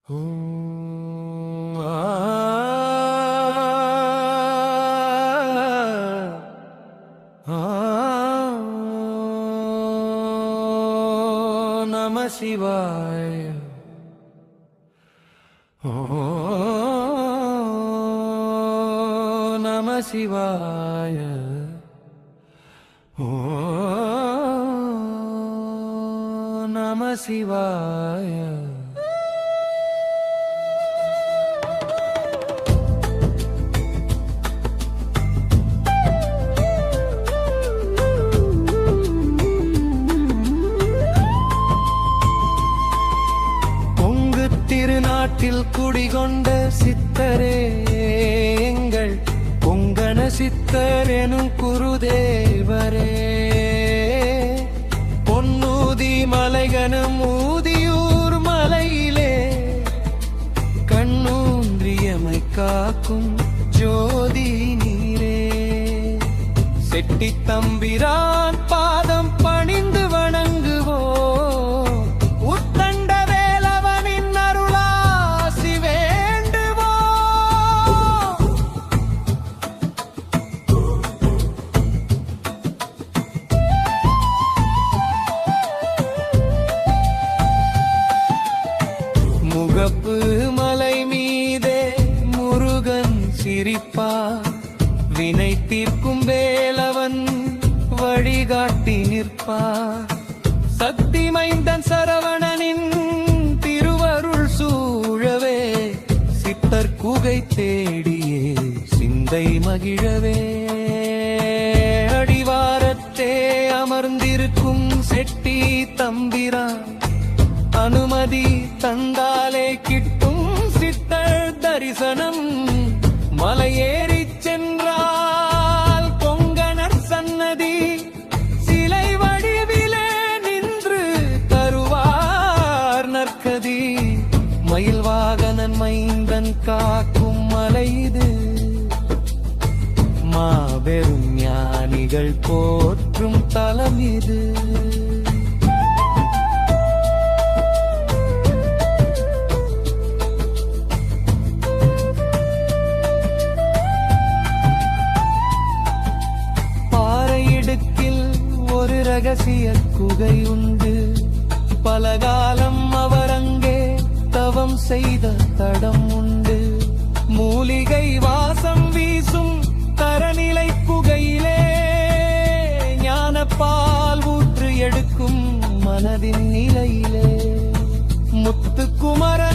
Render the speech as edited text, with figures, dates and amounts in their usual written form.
நம சிவாய. நம சிவாய. நம சிவாய. திருநாட்டில் குடிகொண்ட சித்தரே எங்கள் கொங்கண சித்தர் எனும் குருதேவரே, பொன்னூதி மலைகனும் ஊதியூர் மலையிலே கண்ணூன்றியமை காக்கும் ஜோதி நீரே, செட்டி தம்பிரான் பாதம் பணிந்து வணங்குவோ முகப்பு மலை மீதே முருகன் சிரிப்பார், வினை தீர்க்கும் வேலவன் வழிகாட்டி நிற்பார், சக்தி மைந்தன் சரவணனின் திருவருள் சூழவே சித்தர் குகை தேடியே சிந்தை மகிழவே, அடிவாரத்தே அமர்ந்திருக்கும் செட்டி தம்பிரான் அனுமதி தந்தாலே கிட்டும் சித்தர் தரிசனம், மலையேறி சென்றால் கொங்கணர் சன்னதி சிலை வடிவிலே நின்று தருவார் நற்கதி, மயில் வாகனன் மைந்தன் காக்கும் மலை இது, மாபெரும் ஞானிகள் போற்றும் தலம் இது. ஒரு ரகசிய குகை உண்டு, பலகாலம் அவர் அங்கே தவம் செய்த தடம் உண்டு, மூலிகை வாசம் வீசும் தரநிலை குகையிலே ஞானப்பால் ஊற்று எடுக்கும் மனதின் நிலையிலே முத்துக்குமரன்